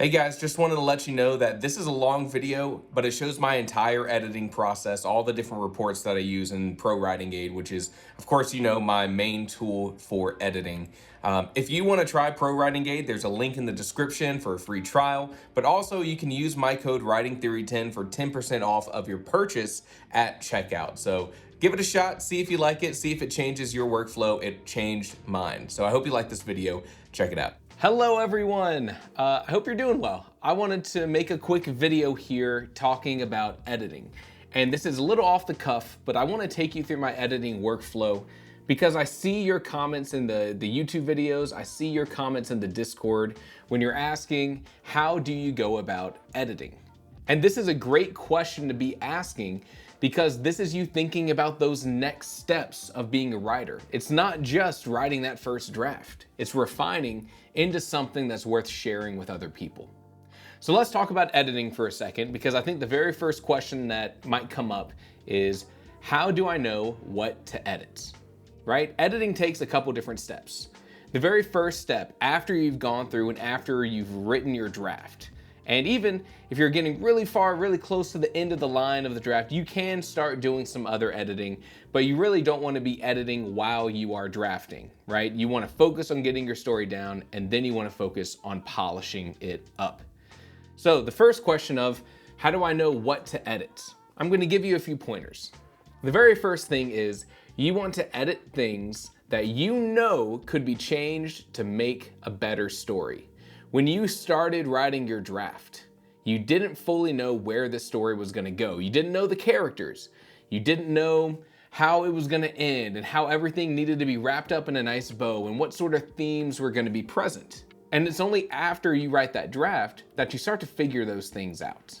Hey guys, just wanted to let you know that this is a long video, but it shows my entire editing process, all the different reports that I use in ProWritingAid, which is, of course, my main tool for editing. If you want to try ProWritingAid, there's a link in the description for a free trial, but also you can use my code WritingTheory10 for 10% off of your purchase at checkout. So give it a shot, see if you like it, see if it changes your workflow. It changed mine. So I hope you like this video. Check it out. Hello everyone, I hope you're doing well. I wanted to make a quick video here talking about editing. And this is a little off the cuff, but I want to take you through my editing workflow because I see your comments in the YouTube videos, I see your comments in the Discord when you're asking, how do you go about editing? And this is a great question to be asking because this is you thinking about those next steps of being a writer. It's not just writing that first draft, it's refining into something that's worth sharing with other people. So let's talk about editing for a second, because I think the very first question that might come up is, how do I know what to edit? Right? Editing takes a couple different steps. The very first step, after you've gone through and after you've written your draft, and even if you're getting really far, really close to the end of the line of the draft, you can start doing some other editing, but you really don't want to be editing while you are drafting, right? You want to focus on getting your story down, and then you want to focus on polishing it up. So the first question of, how do I know what to edit? I'm going to give you a few pointers. The very first thing is, you want to edit things that you know could be changed to make a better story. When you started writing your draft, you didn't fully know where the story was going to go. You didn't know the characters. You didn't know how it was going to end and how everything needed to be wrapped up in a nice bow and what sort of themes were going to be present. And it's only after you write that draft that you start to figure those things out.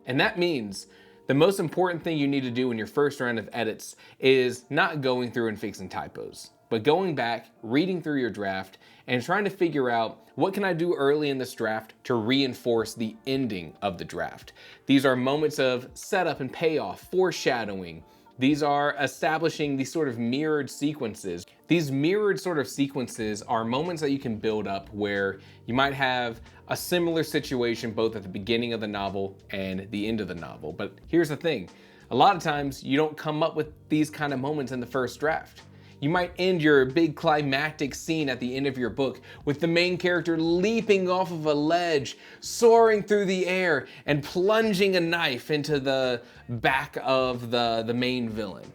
And that means the most important thing you need to do in your first round of edits is not going through and fixing typos, but going back, reading through your draft, and trying to figure out, what can I do early in this draft to reinforce the ending of the draft? These are moments of setup and payoff, foreshadowing. These are establishing these sort of mirrored sequences. These mirrored sort of sequences are moments that you can build up where you might have a similar situation both at the beginning of the novel and the end of the novel. But here's the thing, a lot of times you don't come up with these kind of moments in the first draft. You might end your big climactic scene at the end of your book with the main character leaping off of a ledge, soaring through the air, and plunging a knife into the back of the main villain.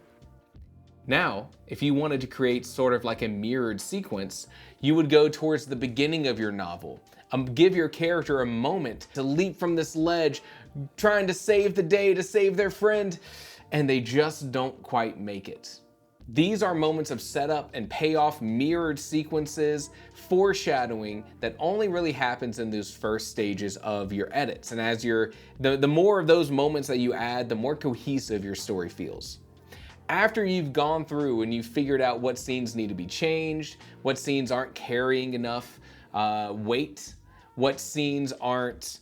Now, if you wanted to create sort of like a mirrored sequence, you would go towards the beginning of your novel. Give your character a moment to leap from this ledge, trying to save the day, to save their friend, and they just don't quite make it. These are moments of setup and payoff, mirrored sequences, foreshadowing that only really happens in those first stages of your edits. And as the more of those moments that you add, the more cohesive your story feels. After you've gone through and you've figured out what scenes need to be changed, what scenes aren't carrying enough weight, what scenes aren't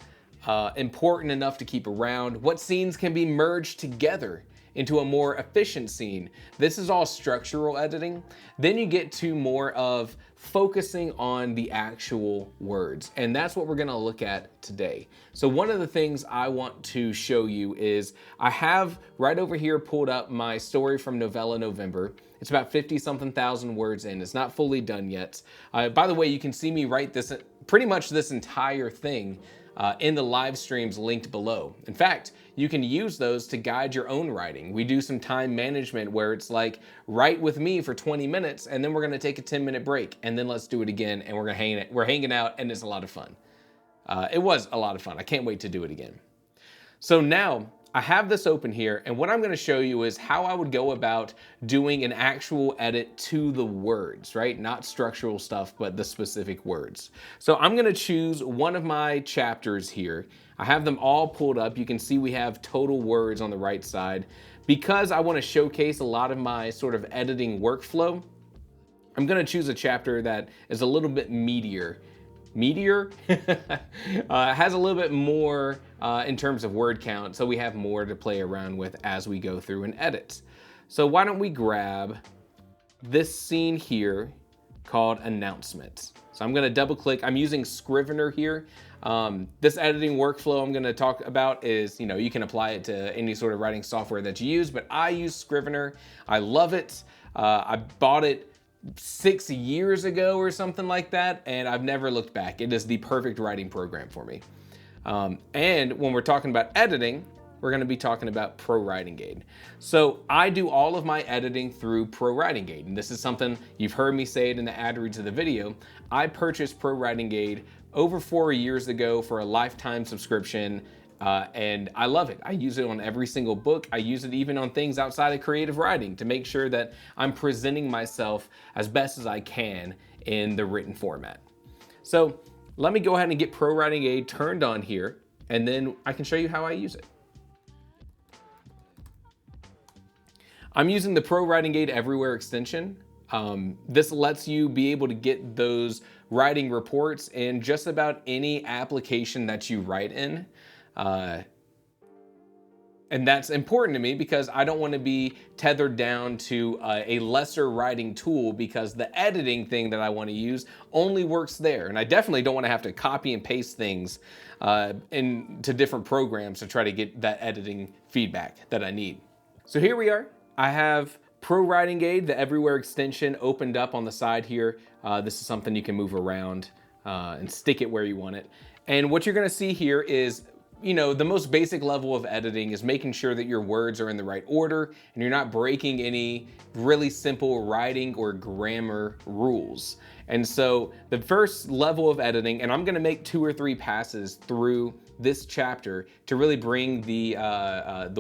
important enough to keep around, what scenes can be merged together into a more efficient scene. This is all structural editing. Then you get to more of focusing on the actual words. And that's what we're gonna look at today. So one of the things I want to show you is, I have right over here pulled up my story from Novella November. It's about 50-something thousand words in. It's not fully done yet. By the way, you can see me write this, pretty much this entire thing in the live streams linked below. In fact, you can use those to guide your own writing. We do some time management where it's like, write with me for 20 minutes and then we're gonna take a 10-minute break and then let's do it again, and we're hanging out, and it's a lot of fun. It was a lot of fun. I can't wait to do it again. So now I have this open here, and what I'm gonna show you is how I would go about doing an actual edit to the words, right? Not structural stuff, but the specific words. So I'm gonna choose one of my chapters here. I have them all pulled up. You can see we have total words on the right side. Because I wanna showcase a lot of my sort of editing workflow, I'm gonna choose a chapter that is a little bit meatier. Has a little bit more in terms of word count, so we have more to play around with as we go through and edit. So why don't we grab this scene here called Announcements. So So I'm gonna double click. I'm using Scrivener here. This editing workflow I'm gonna talk about is, you can apply it to any sort of writing software that you use, but I use Scrivener. I love it. I bought it 6 years ago or something like that, and I've never looked back. It is the perfect writing program for me. And when we're talking about editing, we're going to be talking about ProWritingAid. So I do all of my editing through ProWritingAid, and this is something you've heard me say it in the ad reads of the video. I purchased ProWritingAid over 4 years ago for a lifetime subscription, and I love it. I use it on every single book. I use it even on things outside of creative writing to make sure that I'm presenting myself as best as I can in the written format. So let me go ahead and get ProWritingAid turned on here, and then I can show you how I use it. I'm using the ProWritingAid Everywhere extension. This lets you be able to get those writing reports in just about any application that you write in. And that's important to me because I don't want to be tethered down to a lesser writing tool because the editing thing that I want to use only works there. And I definitely don't want to have to copy and paste things into different programs to try to get that editing feedback that I need. So here we are. I have ProWritingAid, the Everywhere extension, opened up on the side here. This is something you can move around and stick it where you want it. And what you're going to see here is, the most basic level of editing is making sure that your words are in the right order and you're not breaking any really simple writing or grammar rules. And so the first level of editing, and I'm going to make 2 or 3 passes through this chapter to really bring the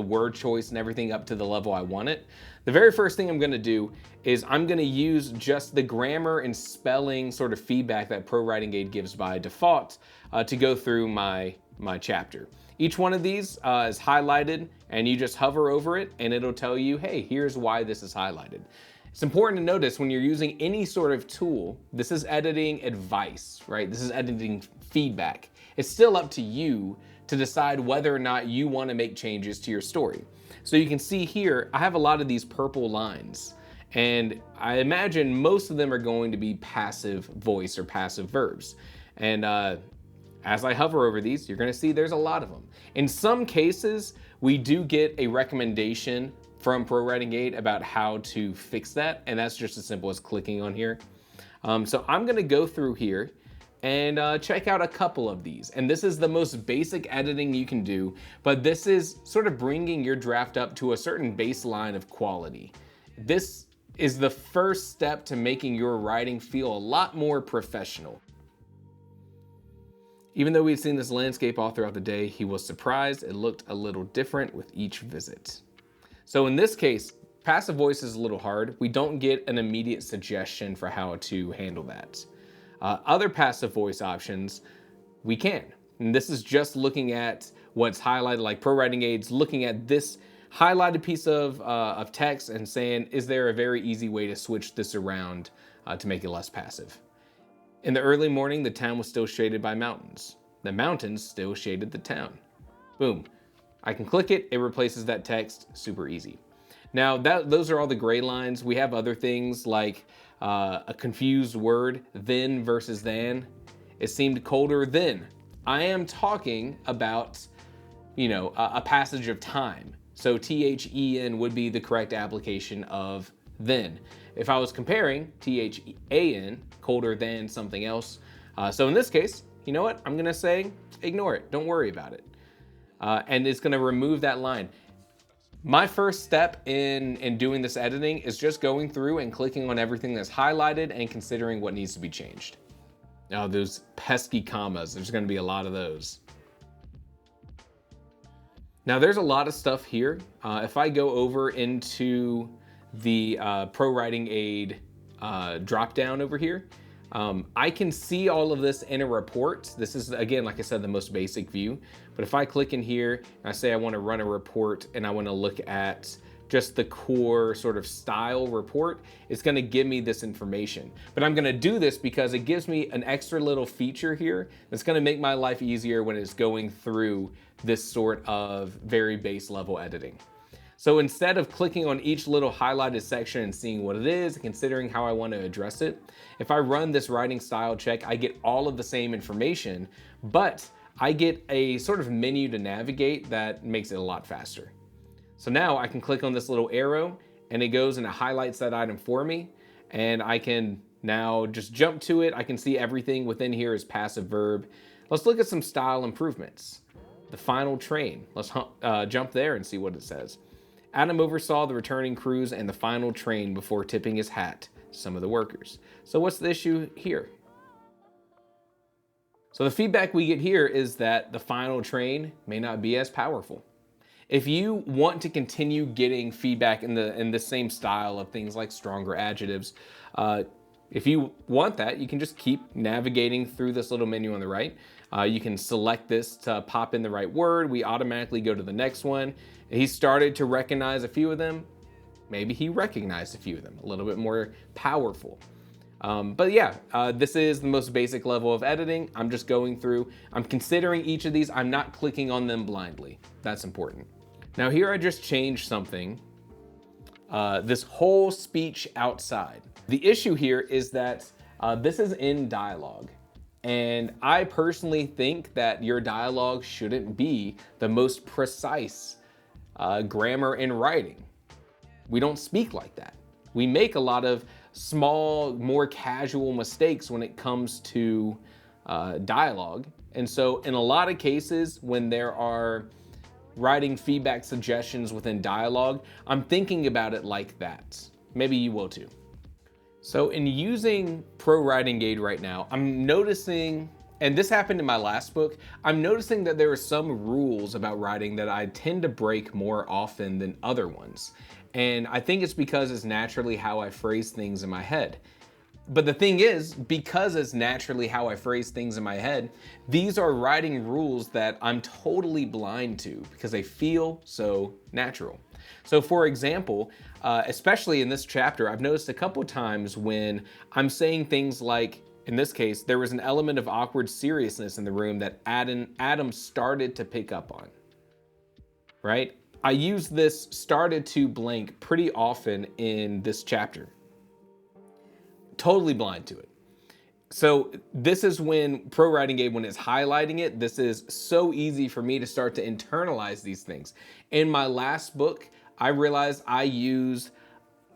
word choice and everything up to the level I want it. The very first thing I'm going to do is I'm going to use just the grammar and spelling sort of feedback that ProWritingAid gives by default to go through my chapter. Each one of these is highlighted, and you just hover over it and it'll tell you, hey, here's why this is highlighted. It's important to notice when you're using any sort of tool, this is editing advice, right? This is editing feedback. It's still up to you to decide whether or not you want to make changes to your story. So you can see here, I have a lot of these purple lines, and I imagine most of them are going to be passive voice or passive verbs. And as I hover over these, you're going to see there's a lot of them. In some cases, we do get a recommendation from ProWritingAid about how to fix that, and that's just as simple as clicking on here. So I'm going to go through here and check out a couple of these. And this is the most basic editing you can do, but this is sort of bringing your draft up to a certain baseline of quality. This is the first step to making your writing feel a lot more professional. Even though we'd seen this landscape all throughout the day, he was surprised it looked a little different with each visit. So in this case, passive voice is a little hard. We don't get an immediate suggestion for how to handle that. Other passive voice options, we can. And this is just looking at what's highlighted, like ProWritingAid's looking at this highlighted piece of text and saying, is there a very easy way to switch this around to make it less passive? In the early morning, the town was still shaded by mountains. The mountains still shaded the town. Boom. I can click it, it replaces that text, super easy. Now, those are all the gray lines. We have other things like a confused word, then versus than. It seemed colder then. I am talking about, a passage of time. So THEN would be the correct application of then. If I was comparing THAN, colder than something else. So in this case, you know what? I'm gonna say, ignore it, don't worry about it. And it's gonna remove that line. My first step in doing this editing is just going through and clicking on everything that's highlighted and considering what needs to be changed. Now those pesky commas, there's gonna be a lot of those. Now there's a lot of stuff here. If I go over into the ProWritingAid drop down over here, I can see all of this in a report. This is, again, like I said, the most basic view. But if I click in here and I say I want to run a report and I want to look at just the core sort of style report, it's going to give me this information. But I'm going to do this because it gives me an extra little feature here that's going to make my life easier when it's going through this sort of very base level editing. So instead of clicking on each little highlighted section and seeing what it is, and considering how I want to address it, if I run this writing style check, I get all of the same information, but I get a sort of menu to navigate that makes it a lot faster. So now I can click on this little arrow and it goes and it highlights that item for me, and I can now just jump to it. I can see everything within here is passive verb. Let's look at some style improvements. The final train. Let's jump there and see what it says. Adam oversaw the returning crews and the final train before tipping his hat to some of the workers. So what's the issue here? So the feedback we get here is that the final train may not be as powerful. If you want to continue getting feedback in the same style of things like stronger adjectives, if you want that, you can just keep navigating through this little menu on the right. You can select this to pop in the right word. We automatically go to the next one. He started to recognize a few of them. Maybe he recognized a few of them, a little bit more powerful. But yeah, this is the most basic level of editing. I'm just going through, I'm considering each of these. I'm not clicking on them blindly. That's important. Now here I just changed something. This whole speech outside. The issue here is that this is in dialogue. And I personally think that your dialogue shouldn't be the most precise grammar in writing. We don't speak like that. We make a lot of small, more casual mistakes when it comes to dialogue. And so in a lot of cases, when there are writing feedback suggestions within dialogue, I'm thinking about it like that. Maybe you will too. So in using ProWritingAid right now, I'm noticing, and this happened in my last book, I'm noticing that there are some rules about writing that I tend to break more often than other ones. And I think it's because it's naturally how I phrase things in my head. But the thing is, because it's naturally how I phrase things in my head, these are writing rules that I'm totally blind to because they feel so natural. So for example, especially in this chapter, I've noticed a couple times when I'm saying things like, in this case, there was an element of awkward seriousness in the room that Adam started to pick up on, right? I use this started to blank pretty often in this chapter. Totally blind to it. So this is when ProWritingAid, when it's highlighting it, this is so easy for me to start to internalize these things. In my last book, I realized I used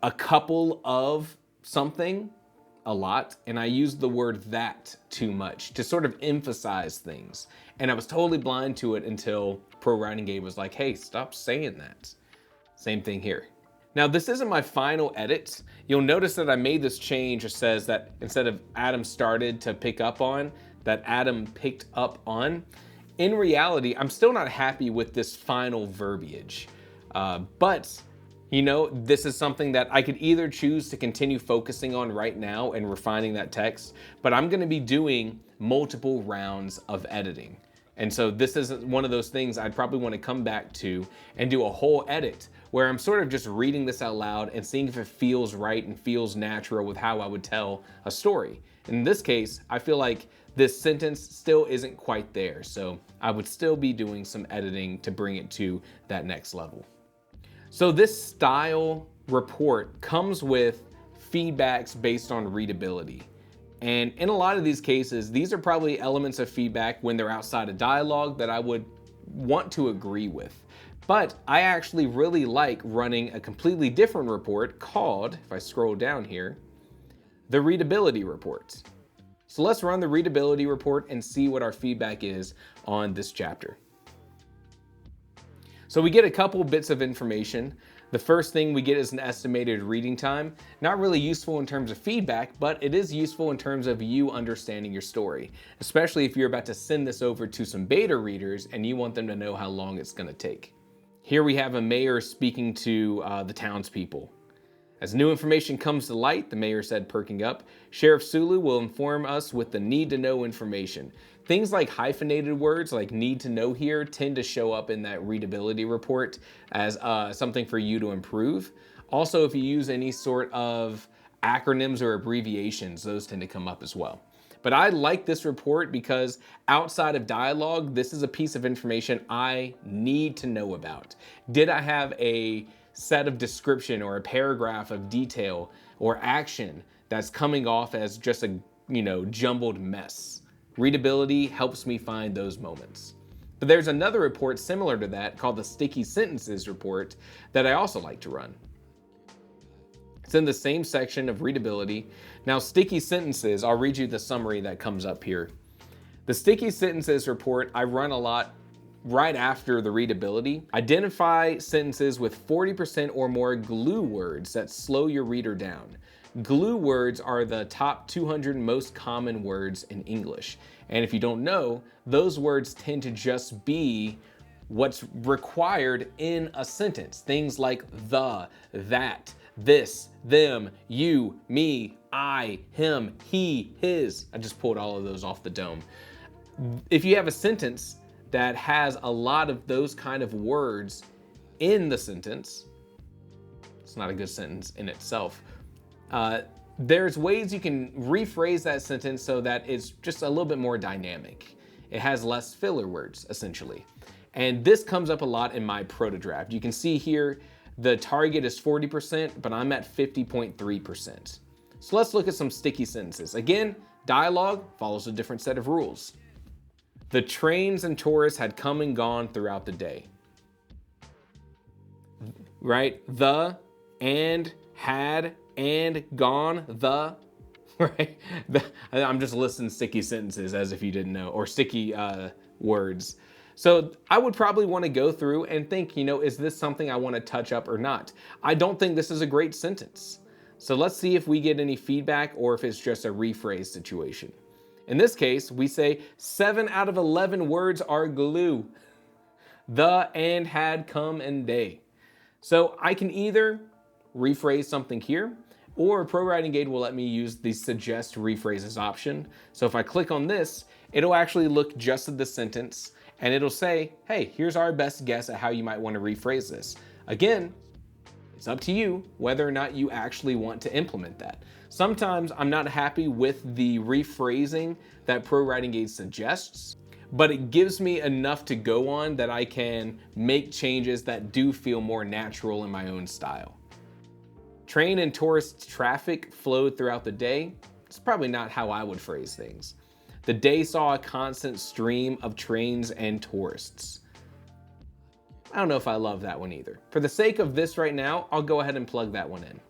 a couple of something a lot, and I used the word that too much to sort of emphasize things. And I was totally blind to it until ProWritingAid was like, hey, stop saying that. Same thing here. Now, this isn't my final edit. You'll notice that I made this change. It says that instead of Adam started to pick up on, that Adam picked up on. In reality, I'm still not happy with this final verbiage. But, you know, this is something that I could either choose to continue focusing on right now and refining that text, but I'm gonna be doing multiple rounds of editing. And so this is one of those things I'd probably want to come back to and do a whole edit where I'm sort of just reading this out loud and seeing if it feels right and feels natural with how I would tell a story. In this case, I feel like this sentence still isn't quite there, so I would still be doing some editing to bring it to that next level. So this style report comes with feedbacks based on readability. And in a lot of these cases, these are probably elements of feedback when they're outside of dialogue that I would want to agree with. But I actually really like running a completely different report called, if I scroll down here, the readability report. So let's run the readability report and see what our feedback is on this chapter. So we get a couple bits of information. The first thing we get is an estimated reading time. Not really useful in terms of feedback, but it is useful in terms of you understanding your story, especially if you're about to send this over to some beta readers and you want them to know how long it's going to take. Here we have a mayor speaking to the townspeople. As new information comes to light, the mayor said, perking up, Sheriff Sulu will inform us with the need to know information. Things like hyphenated words like need to know here tend to show up in that readability report as something for you to improve. Also, if you use any sort of acronyms or abbreviations, those tend to come up as well. But I like this report because outside of dialogue, this is a piece of information I need to know about. Did I have a set of description or a paragraph of detail or action that's coming off as just a, jumbled mess? Readability helps me find those moments. But there's another report similar to that called the Sticky Sentences report that I also like to run. It's in the same section of readability. Now, sticky sentences, I'll read you the summary that comes up here. The sticky sentences report I run a lot right after the readability. Identify sentences with 40% or more glue words that slow your reader down. Glue words are the top 200 most common words in English. And if you don't know, those words tend to just be what's required in a sentence. Things like the, that, this, them, you, me, I, him, he, his. I just pulled all of those off the dome. If you have a sentence that has a lot of those kind of words in the sentence, it's not a good sentence in itself. There's ways you can rephrase that sentence so that it's just a little bit more dynamic. It has less filler words, essentially. And this comes up a lot in my proto draft. You can see here, the target is 40%, but I'm at 50.3%. So let's look at some sticky sentences. Again, dialogue follows a different set of rules. The trains and tourists had come and gone throughout the day. Right? The, and, had, and, gone, the, right? I'm just listing sticky sentences as if you didn't know, or sticky words. So I would probably want to go through and think, is this something I want to touch up or not? I don't think this is a great sentence. So let's see if we get any feedback or if it's just a rephrase situation. In this case, we say 7 out of 11 words are glue. The, and, had, come, and day. So I can either rephrase something here, or ProWritingAid will let me use the suggest rephrases option. So if I click on this, it'll actually look just at the sentence and it'll say, hey, here's our best guess at how you might want to rephrase this. Again, it's up to you whether or not you actually want to implement that. Sometimes I'm not happy with the rephrasing that ProWritingAid suggests, but it gives me enough to go on that I can make changes that do feel more natural in my own style. Train and tourist traffic flowed throughout the day. It's probably not how I would phrase things. The day saw a constant stream of trains and tourists. I don't know if I love that one either. For the sake of this right now, I'll go ahead and plug that one in.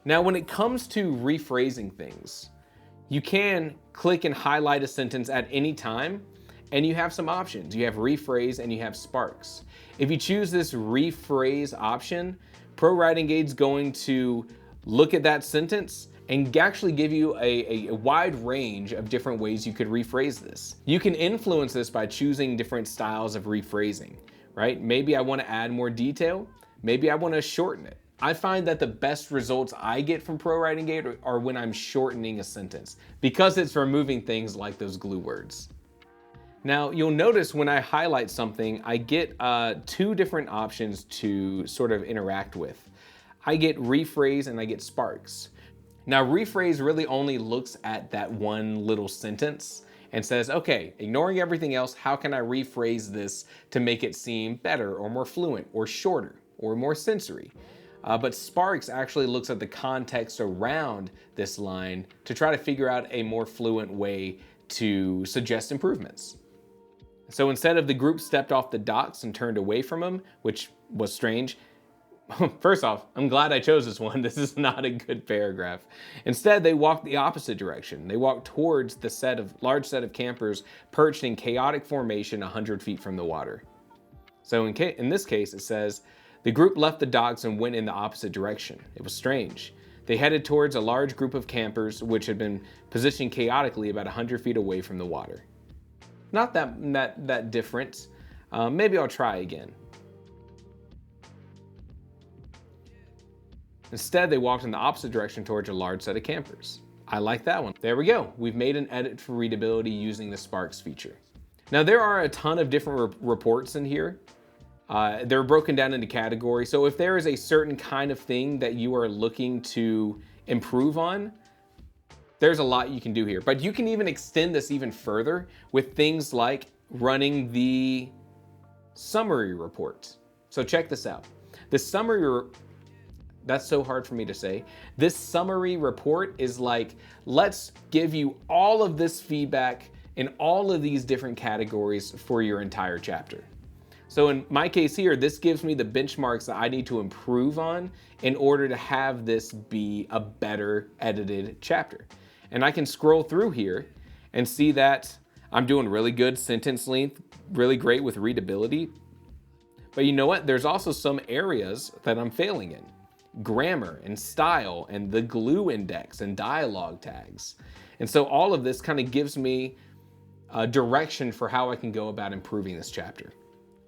Now, when it comes to rephrasing things, you can click and highlight a sentence at any time, and you have some options. You have rephrase and you have sparks. If you choose this rephrase option, ProWritingAid's going to look at that sentence and actually give you a wide range of different ways you could rephrase this. You can influence this by choosing different styles of rephrasing, right? Maybe I want to add more detail. Maybe I want to shorten it. I find that the best results I get from ProWritingAid are when I'm shortening a sentence because it's removing things like those glue words. Now, you'll notice when I highlight something, I get 2 different options to sort of interact with. I get rephrase and I get sparks. Now, rephrase really only looks at that one little sentence and says, okay, ignoring everything else, how can I rephrase this to make it seem better or more fluent or shorter or more sensory? But Sparks actually looks at the context around this line to try to figure out a more fluent way to suggest improvements. So instead of the group stepped off the docks and turned away from him, which was strange, first off, I'm glad I chose this one. This is not a good paragraph. Instead, they walked the opposite direction. They walked towards the large set of campers perched in chaotic formation 100 feet from the water. So in this case, it says, the group left the docks and went in the opposite direction. It was strange. They headed towards a large group of campers which had been positioned chaotically about 100 feet away from the water. Not that different. Maybe I'll try again. Instead, they walked in the opposite direction towards a large set of campers. I like that one. There we go. We've made an edit for readability using the Sparks feature. Now, there are a ton of different reports in here. They're broken down into categories. So if there is a certain kind of thing that you are looking to improve on, There's a lot you can do here, but you can even extend this even further with things like running the summary report. So check this out. The summary, that's so hard for me to say. This summary report is like, let's give you all of this feedback in all of these different categories for your entire chapter. So in my case here, this gives me the benchmarks that I need to improve on in order to have this be a better edited chapter. And I can scroll through here and see that I'm doing really good sentence length, really great with readability. But you know what? There's also some areas that I'm failing in. Grammar and style and the glue index and dialogue tags. And so all of this kind of gives me a direction for how I can go about improving this chapter.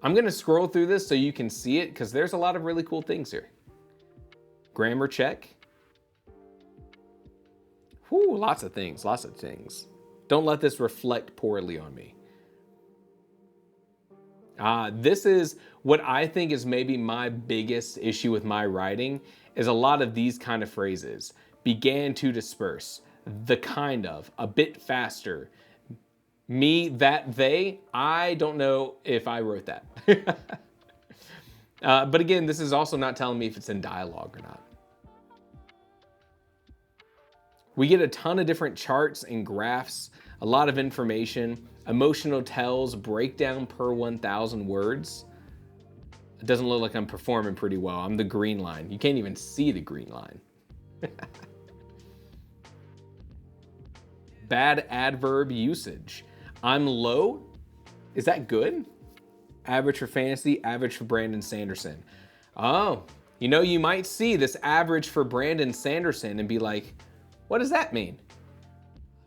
I'm gonna scroll through this so you can see it because there's a lot of really cool things here. Grammar check. Whew, lots of things, lots of things. Don't let this reflect poorly on me. This is what I think is maybe my biggest issue with my writing is a lot of these kind of phrases. Began to disperse, the kind of, a bit faster, me, that, they. I don't know if I wrote that. But again, this is also not telling me if it's in dialogue or not. We get a ton of different charts and graphs, a lot of information, emotional tells, breakdown per 1,000 words. It doesn't look like I'm performing pretty well. I'm the green line. You can't even see the green line. Bad adverb usage. I'm low. Is that good? Average for fantasy, average for Brandon Sanderson. Oh, you know, you might see this average for Brandon Sanderson and be like, what does that mean?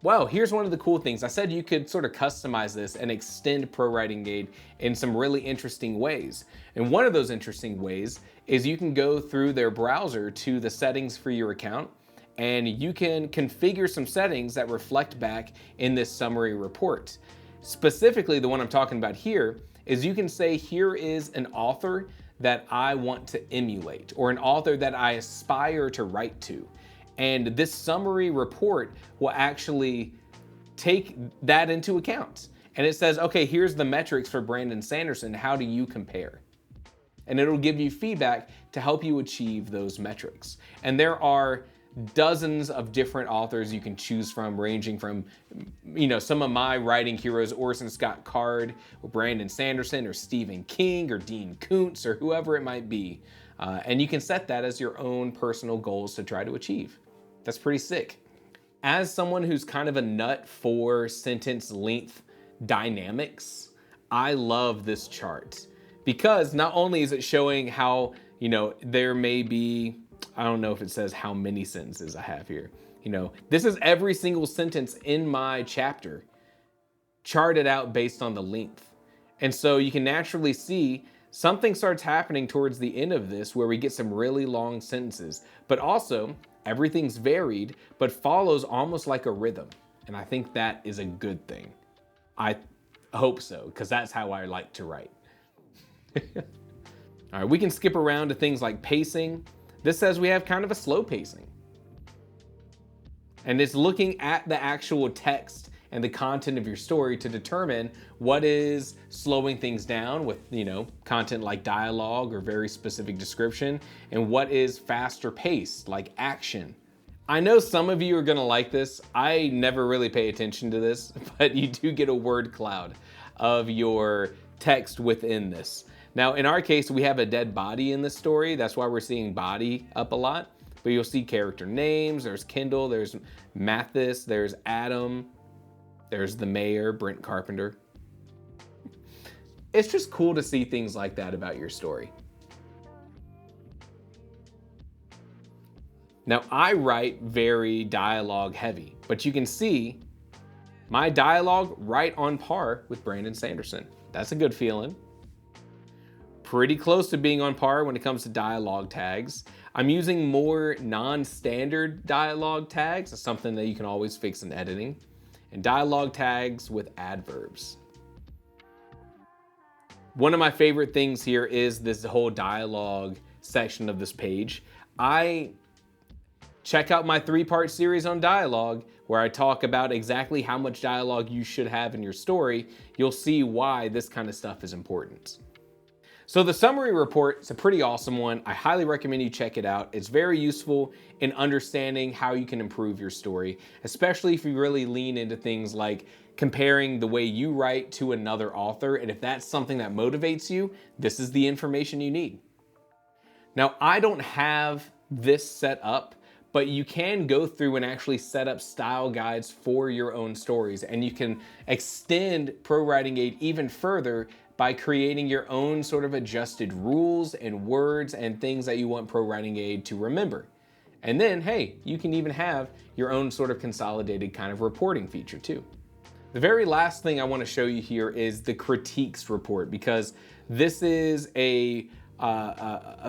Well, here's one of the cool things. I said you could sort of customize this and extend ProWritingAid in some really interesting ways. And one of those interesting ways is you can go through their browser to the settings for your account, and you can configure some settings that reflect back in this summary report. Specifically, the one I'm talking about here is you can say, here is an author that I want to emulate, or an author that I aspire to write to. And this summary report will actually take that into account. And it says, okay, here's the metrics for Brandon Sanderson. How do you compare? And it'll give you feedback to help you achieve those metrics. And there are dozens of different authors you can choose from, ranging from, you know, some of my writing heroes, Orson Scott Card, or Brandon Sanderson, or Stephen King, or Dean Koontz, or whoever it might be. And you can set that as your own personal goals to try to achieve. That's pretty sick. As someone who's kind of a nut for sentence length dynamics, I love this chart because not only is it showing how, you know, there may be, I don't know if it says how many sentences I have here. You know, this is every single sentence in my chapter charted out based on the length. And so you can naturally see something starts happening towards the end of this where we get some really long sentences, but also everything's varied, but follows almost like a rhythm. And I think that is a good thing. I hope so, because that's how I like to write. All right, we can skip around to things like pacing. This says we have kind of a slow pacing. And it's looking at the actual text and the content of your story to determine what is slowing things down with, you know, content like dialogue or very specific description, and what is faster paced, like action. I know some of you are gonna like this. I never really pay attention to this, but you do get a word cloud of your text within this. Now, in our case, we have a dead body in this story. That's why we're seeing body up a lot, but you'll see character names. There's Kendall, there's Mathis, there's Adam, there's the mayor, Brent Carpenter. It's just cool to see things like that about your story. Now, I write very dialogue heavy, but you can see my dialogue right on par with Brandon Sanderson. That's a good feeling. Pretty close to being on par when it comes to dialogue tags. I'm using more non-standard dialogue tags. It's something that you can always fix in editing. And dialogue tags with adverbs. One of my favorite things here is this whole dialogue section of this page. I check out my 3-part series on dialogue where I talk about exactly how much dialogue you should have in your story, you'll see why this kind of stuff is important. So the summary report is a pretty awesome one. I highly recommend you check it out. It's very useful in understanding how you can improve your story, especially if you really lean into things like comparing the way you write to another author. And if that's something that motivates you, this is the information you need. Now, I don't have this set up, but you can go through and actually set up style guides for your own stories, and you can extend ProWritingAid even further by creating your own sort of adjusted rules and words and things that you want ProWritingAid to remember. And then, hey, you can even have your own sort of consolidated kind of reporting feature too. The very last thing I want to show you here is the critiques report, because this is a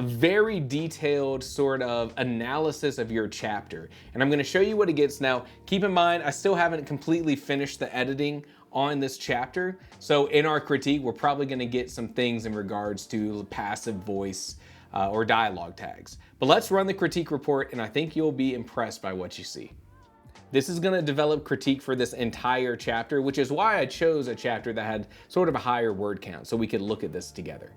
very detailed sort of analysis of your chapter. And I'm going to show you what it gets. Now, keep in mind, I still haven't completely finished the editing on this chapter. So in our critique, we're probably going to get some things in regards to passive voice or dialogue tags. But let's run the critique report, and I think you'll be impressed by what you see. This is going to develop critique for this entire chapter, which is why I chose a chapter that had sort of a higher word count so we could look at this together.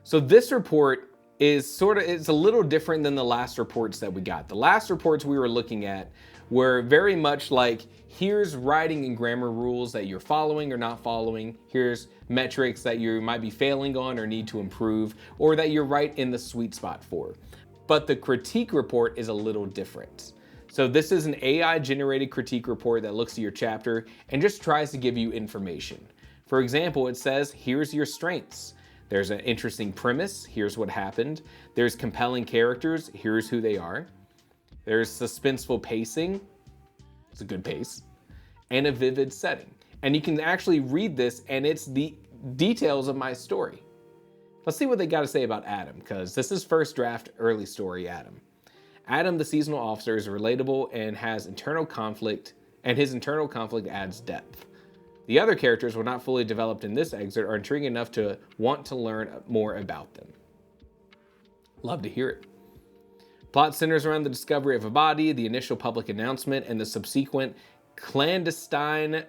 So this report is it's a little different than the last reports that we got. The last reports we were looking at were very much like, here's writing and grammar rules that you're following or not following. Here's metrics that you might be failing on or need to improve, or that you're right in the sweet spot for. But the critique report is a little different. So this is an AI generated critique report that looks at your chapter and just tries to give you information. For example, it says, here's your strengths. There's an interesting premise, here's what happened. There's compelling characters, here's who they are. There's suspenseful pacing, it's a good pace, and a vivid setting. And you can actually read this, and it's the details of my story. Let's see what they got to say about Adam, because this is first draft early story Adam. Adam, the seasonal officer, is relatable and has internal conflict, and his internal conflict adds depth. The other characters were not fully developed in this excerpt are intriguing enough to want to learn more about them. Love to hear it. Plot centers around the discovery of a body, the initial public announcement, and the subsequent clandestine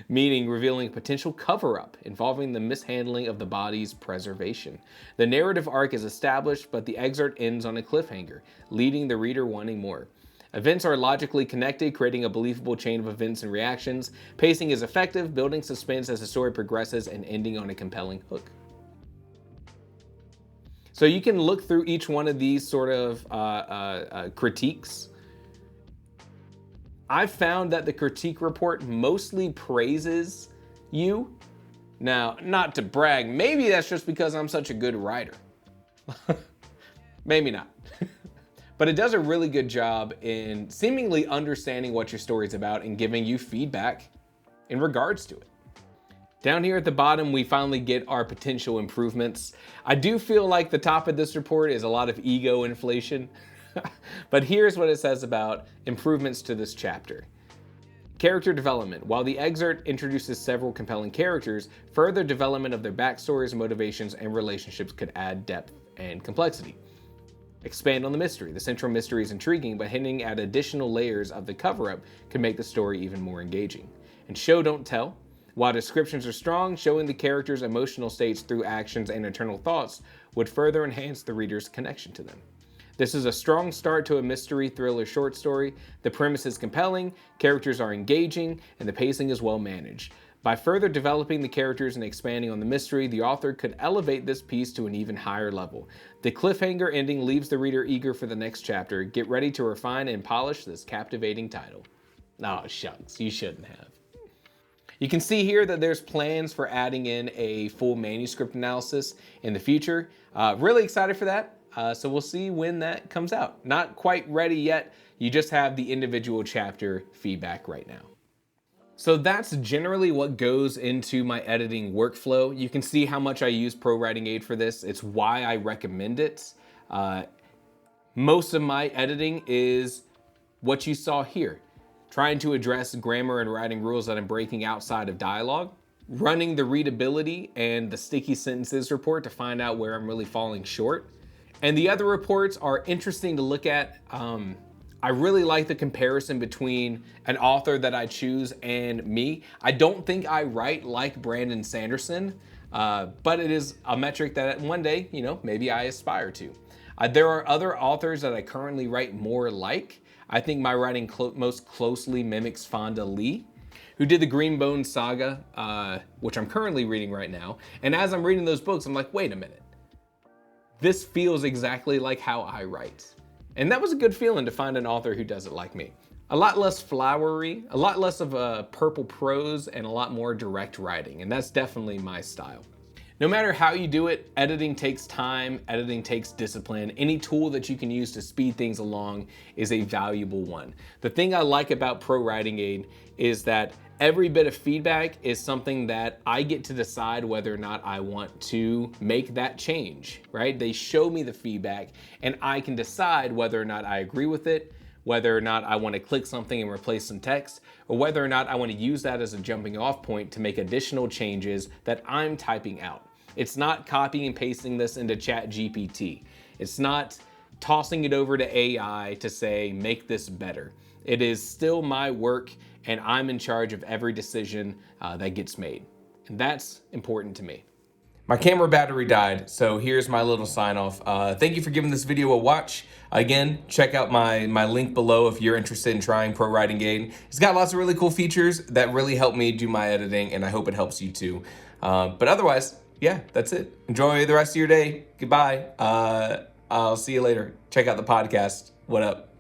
meeting revealing a potential cover-up involving the mishandling of the body's preservation. The narrative arc is established, but the excerpt ends on a cliffhanger, leading the reader wanting more. Events are logically connected, creating a believable chain of events and reactions. Pacing is effective, building suspense as the story progresses and ending on a compelling hook. So you can look through each one of these sort of critiques. I've found that the critique report mostly praises you. Now, not to brag, maybe that's just because I'm such a good writer. Maybe not. But it does a really good job in seemingly understanding what your story's about and giving you feedback in regards to it. Down here at the bottom, we finally get our potential improvements. I do feel like the top of this report is a lot of ego inflation, but here's what it says about improvements to this chapter. Character development. While the excerpt introduces several compelling characters, further development of their backstories, motivations, and relationships could add depth and complexity. Expand on the mystery. The central mystery is intriguing, but hinting at additional layers of the cover-up could make the story even more engaging. And show, don't tell. While descriptions are strong, showing the characters' emotional states through actions and internal thoughts would further enhance the reader's connection to them. This is a strong start to a mystery thriller short story. The premise is compelling, characters are engaging, and the pacing is well managed. By further developing the characters and expanding on the mystery, the author could elevate this piece to an even higher level. The cliffhanger ending leaves the reader eager for the next chapter. Get ready to refine and polish this captivating title. Oh, shucks, you shouldn't have. You can see here that there's plans for adding in a full manuscript analysis in the future. Really excited for that. So we'll see when that comes out. Not quite ready yet. You just have the individual chapter feedback right now. So that's generally what goes into my editing workflow. You can see how much I use ProWritingAid for this. It's why I recommend it. Most of my editing is what you saw here. Trying to address grammar and writing rules that I'm breaking outside of dialogue. Running the readability and the sticky sentences report to find out where I'm really falling short. And the other reports are interesting to look at. I really like the comparison between an author that I choose and me. I don't think I write like Brandon Sanderson, but it is a metric that one day, maybe I aspire to. There are other authors that I currently write more like. I think my writing most closely mimics Fonda Lee, who did the Greenbone Saga, which I'm currently reading right now. And as I'm reading those books, I'm like, wait a minute. This feels exactly like how I write. And that was a good feeling to find an author who does it like me. A lot less flowery, a lot less of a purple prose, and a lot more direct writing. And that's definitely my style. No matter how you do it, editing takes time, editing takes discipline. Any tool that you can use to speed things along is a valuable one. The thing I like about ProWritingAid is that every bit of feedback is something that I get to decide whether or not I want to make that change, right? They show me the feedback and I can decide whether or not I agree with it, whether or not I want to click something and replace some text, or whether or not I want to use that as a jumping off point to make additional changes that I'm typing out. It's not copying and pasting this into ChatGPT. It's not tossing it over to AI to say, make this better. It is still my work and I'm in charge of every decision that gets made. And that's important to me. My camera battery died, so here's my little sign off. Thank you for giving this video a watch. Again, check out my link below if you're interested in trying ProWritingAid. It's got lots of really cool features that really help me do my editing, and I hope it helps you too. But otherwise, yeah, that's it. Enjoy the rest of your day. Goodbye. I'll see you later. Check out the podcast. What up?